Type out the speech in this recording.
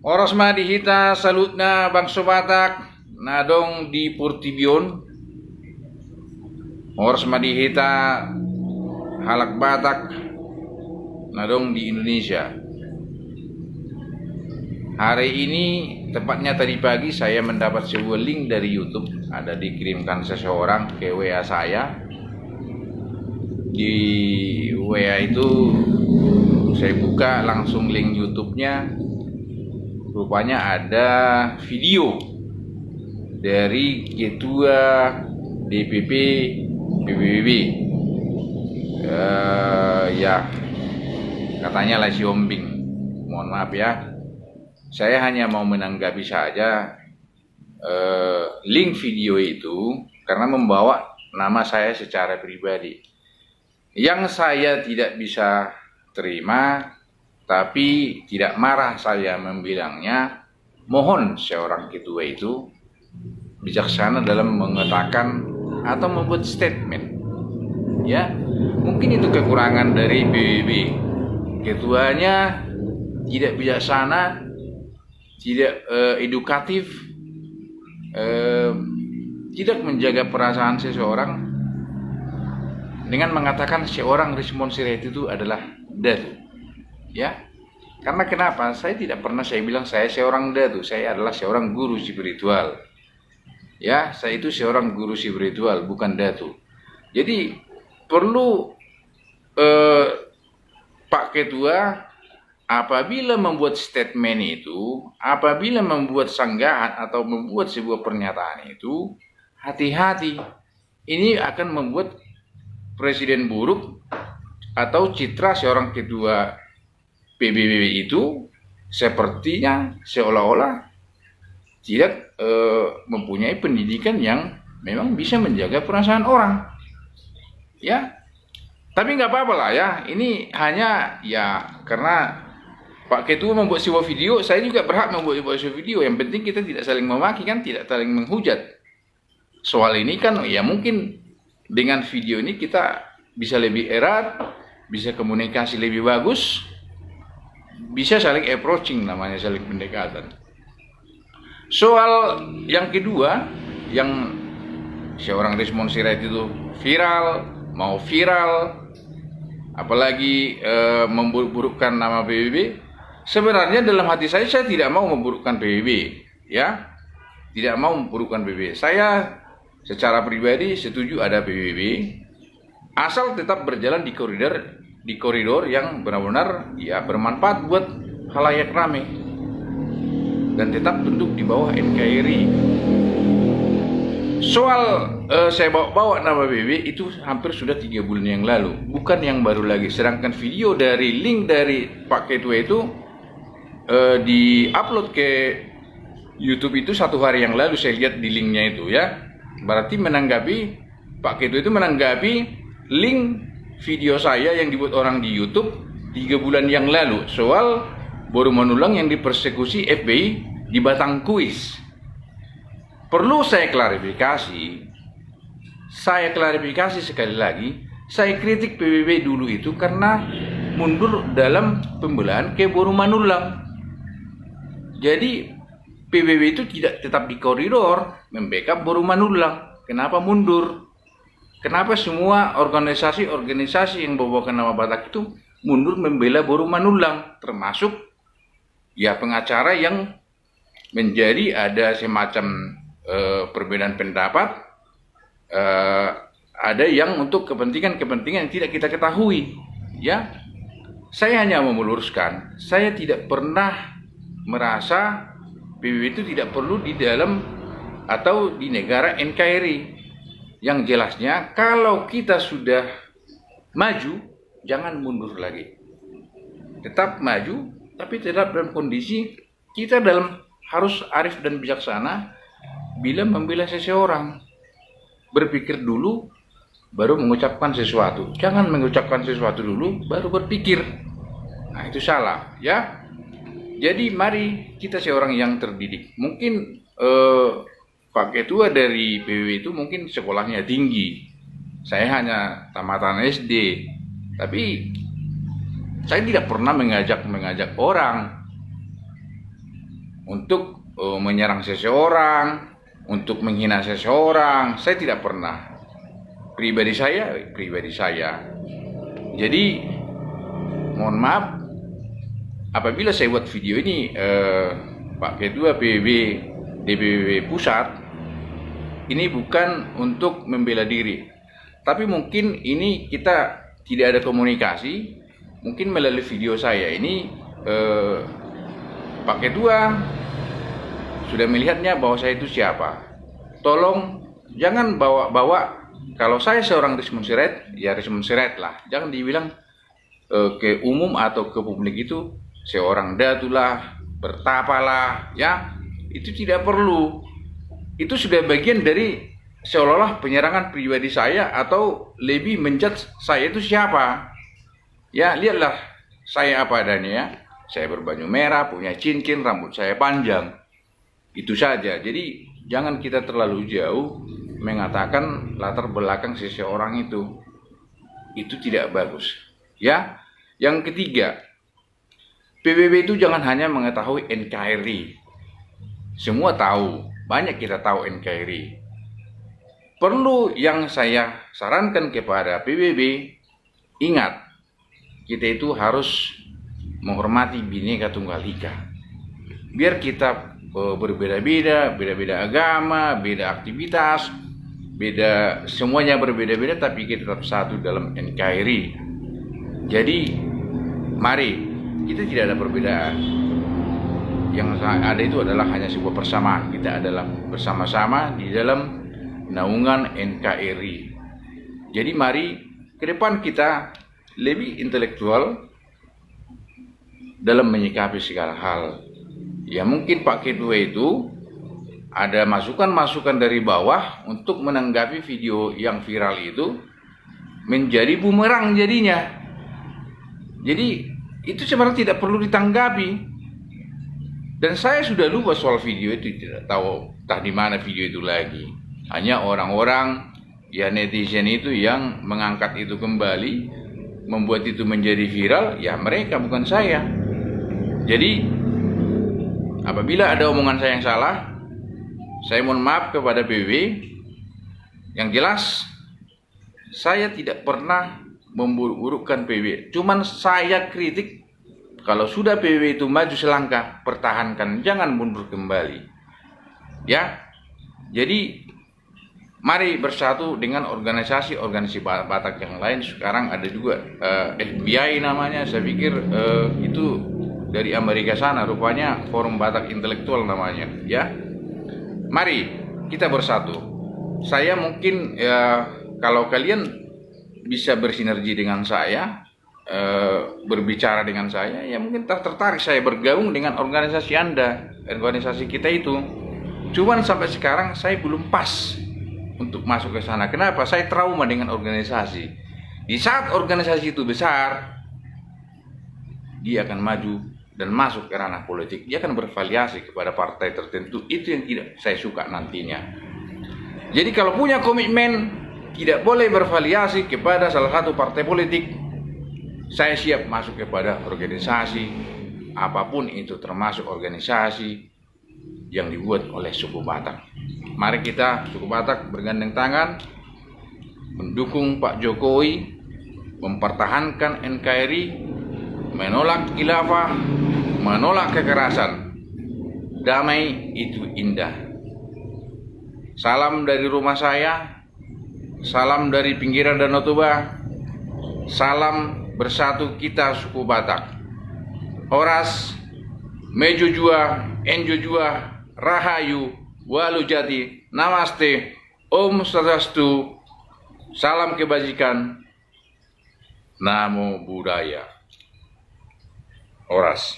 Oras madihita salutna bangso Batak nadong di Purtibion. Oras madihita halak Batak nadong di Indonesia. Hari ini tepatnya tadi pagi saya mendapat sebuah link dari YouTube, ada dikirimkan seseorang ke WA saya. Di WA itu saya buka langsung link YouTube-nya. Rupanya ada video dari Ketua DPP PBB, ya katanya lah Siombing. Mohon maaf ya, saya hanya mau menanggapi saja link video itu karena membawa nama saya secara pribadi. Yang saya tidak bisa terima, tapi tidak marah saya membilangnya, mohon seorang ketua itu bijaksana dalam mengatakan atau membuat statement. Ya, mungkin itu kekurangan dari PBB. Ketuanya tidak bijaksana, tidak edukatif, tidak menjaga perasaan seseorang dengan mengatakan seorang Rismond Sirait itu adalah datu. Ya, karena kenapa? Saya tidak pernah saya bilang saya seorang datu, saya adalah seorang guru spiritual. Ya, saya itu seorang guru spiritual, bukan datu. Jadi perlu Pak Ketua apabila membuat statement itu, apabila membuat sanggahan atau membuat sebuah pernyataan itu, hati-hati. Ini akan membuat presiden buruk atau citra seorang ketua PBB itu sepertinya seolah-olah tidak mempunyai pendidikan yang memang bisa menjaga perasaan orang. Ya, tapi nggak apa-apa lah ya. Ini hanya ya karena Pak Ketua membuat sebuah video, saya juga berhak membuat sebuah video. Yang penting kita tidak saling memaki kan, tidak saling menghujat. Soal ini kan ya mungkin dengan video ini kita bisa lebih erat, bisa komunikasi lebih bagus, bisa saling approaching, namanya saling pendekatan. Soal yang kedua, yang seorang Rismond Sirait itu viral, mau viral, apalagi memburuk-burukkan nama PBB. Sebenarnya dalam hati saya tidak mau memburukkan PBB, ya, tidak mau memburukkan PBB. Saya secara pribadi setuju ada PBB, asal tetap berjalan di koridor yang benar-benar ya bermanfaat buat khalayak rame dan tetap duduk di bawah NKRI. Soal saya bawa nama PBB itu hampir sudah 3 bulan yang lalu, bukan yang baru lagi. Sedangkan video dari link dari Pak Ketua itu di-upload ke YouTube itu 1 hari yang lalu, saya lihat di linknya itu ya. Berarti menanggapi Pak Ketua itu menanggapi link video saya yang dibuat orang di YouTube 3 bulan yang lalu soal Boru Manulang yang dipersekusi FBI di Batang Kuis. Perlu saya klarifikasi sekali lagi, saya kritik PBB dulu itu karena mundur dalam pembelaan ke Boru Manulang. Jadi PBB itu tidak tetap di koridor membackup Boru Manulang. Kenapa mundur? Kenapa semua organisasi yang membawakan nama Batak itu mundur membela Boru Manulang, termasuk ya pengacara yang menjadi ada semacam perbedaan pendapat, ada yang untuk kepentingan yang tidak kita ketahui. Ya, saya hanya meluruskan, saya tidak pernah merasa PBB itu tidak perlu di dalam atau di negara NKRI. Yang jelasnya kalau kita sudah maju, jangan mundur lagi. Tetap maju, tapi tetap dalam kondisi kita harus arif dan bijaksana bila membela seseorang. Berpikir dulu, baru mengucapkan sesuatu. Jangan mengucapkan sesuatu dulu, baru berpikir. Nah, itu salah, ya. Jadi mari kita seorang yang terdidik. Mungkin Pak Ketua dari PBB itu mungkin sekolahnya tinggi. Saya hanya tamatan SD. Tapi saya tidak pernah mengajak orang. untuk menyerang seseorang, untuk menghina seseorang. Saya tidak pernah. Pribadi saya. Jadi mohon maaf apabila saya buat video ini, Pak Ketua PBB DPP Pusat, ini bukan untuk membela diri, tapi mungkin ini kita tidak ada komunikasi. Mungkin melalui video saya ini Pak Ketua sudah melihatnya bahwa saya itu siapa. Tolong jangan bawa kalau saya seorang Rismond Sirait, ya Rismond Sirait lah. Jangan dibilang ke umum atau ke publik itu seorang datulah, bertapalah, ya. Itu tidak perlu. Itu sudah bagian dari seolah-olah penyerangan pribadi saya atau lebih menjudge saya itu siapa. Ya, lihatlah saya apa adanya ya. Saya berbaju merah, punya cincin, rambut saya panjang. Itu saja. Jadi jangan kita terlalu jauh mengatakan latar belakang seseorang itu. Itu tidak bagus. Ya. Yang ketiga, PBB itu jangan hanya mengetahui NKRI. Semua tahu, banyak kita tahu NKRI. Perlu yang saya sarankan kepada PBB, ingat, kita itu harus menghormati Bhinneka Tunggal Ika. Biar kita berbeda-beda, beda-beda agama, beda aktivitas, beda semuanya berbeda-beda, tapi kita tetap satu dalam NKRI. Jadi, mari kita tidak ada perbedaan. Yang ada itu adalah hanya sebuah persamaan. Kita adalah bersama-sama di dalam naungan NKRI. Jadi mari ke depan kita lebih intelektual dalam menyikapi segala hal. Ya mungkin Pak Ketua itu ada masukan-masukan dari bawah untuk menanggapi video yang viral itu menjadi bumerang jadinya. Jadi itu sebenarnya tidak perlu ditanggapi. Dan saya sudah lupa soal video itu, tidak tahu entah di mana video itu lagi. Hanya orang-orang ya netizen itu yang mengangkat itu kembali, membuat itu menjadi viral, ya mereka bukan saya. Jadi apabila ada omongan saya yang salah, saya mohon maaf kepada PBB. Yang jelas saya tidak pernah memburuk-burukkan PBB. Cuman saya kritik kalau sudah PBB itu maju selangkah, pertahankan, jangan mundur kembali. Ya. Jadi mari bersatu dengan organisasi Batak yang lain. Sekarang ada juga FBI namanya, saya pikir itu dari Amerika sana, rupanya Forum Batak Intelektual namanya, ya. Mari kita bersatu. Saya mungkin kalau kalian bisa bersinergi dengan saya, berbicara dengan saya, ya mungkin tertarik saya bergabung dengan organisasi Anda, organisasi kita itu. Cuman sampai sekarang saya belum pas untuk masuk ke sana. Kenapa? Saya trauma dengan organisasi. Di saat organisasi itu besar, dia akan maju dan masuk ke ranah politik. Dia akan bervariasi kepada partai tertentu. Itu yang tidak saya suka nantinya. Jadi kalau punya komitmen, tidak boleh bervariasi kepada salah satu partai politik. Saya siap masuk kepada organisasi apapun itu, termasuk organisasi yang dibuat oleh suku Batak. Mari kita suku Batak bergandeng tangan mendukung Pak Jokowi, mempertahankan NKRI, menolak khilafah, menolak kekerasan. Damai itu indah. Salam dari rumah saya, salam dari pinggiran Danau Toba, salam bersatu kita suku Batak. Horas, Mejujua, Enjujua, Rahayu, Walujati, Namaste, Om Swastiastu, salam kebajikan, Namo Buddhaya. Horas.